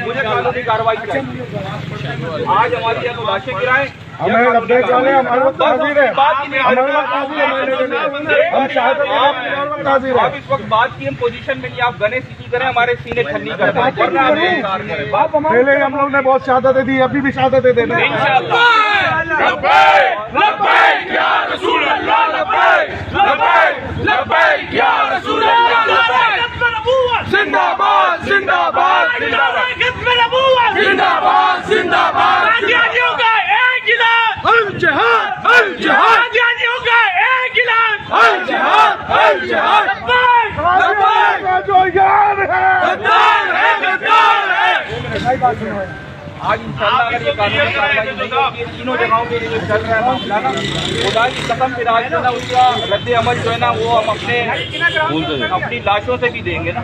मुझे कानूनी कार्रवाई चाहिए। आज हमारी या तो लाशें गिराएं, हमें अपडेट वाले हमारे वक्त हाजिर है, आप इस वक्त बात की हम पोजीशन में नहीं, आप गने सीटी करें, हमारे सीने ठंडी कर दें। पहले हम लोग ने बहुत शहादतें दी, अभी भी शहादतें देना जिंदाबाद जिंदाबाद जिंदाबाद जिंदाबाद जिंदाबाद आज इंशाल्लाह अगर ये कानूनी कार्रवाई नहीं होगी, ये तीनों जगहों पे जो चल रहा है मामला ना, खुदा की कसम फिर आज ना उसका रद्द अमल जो है ना वो हम अपनी लाशों से भी देंगे ना।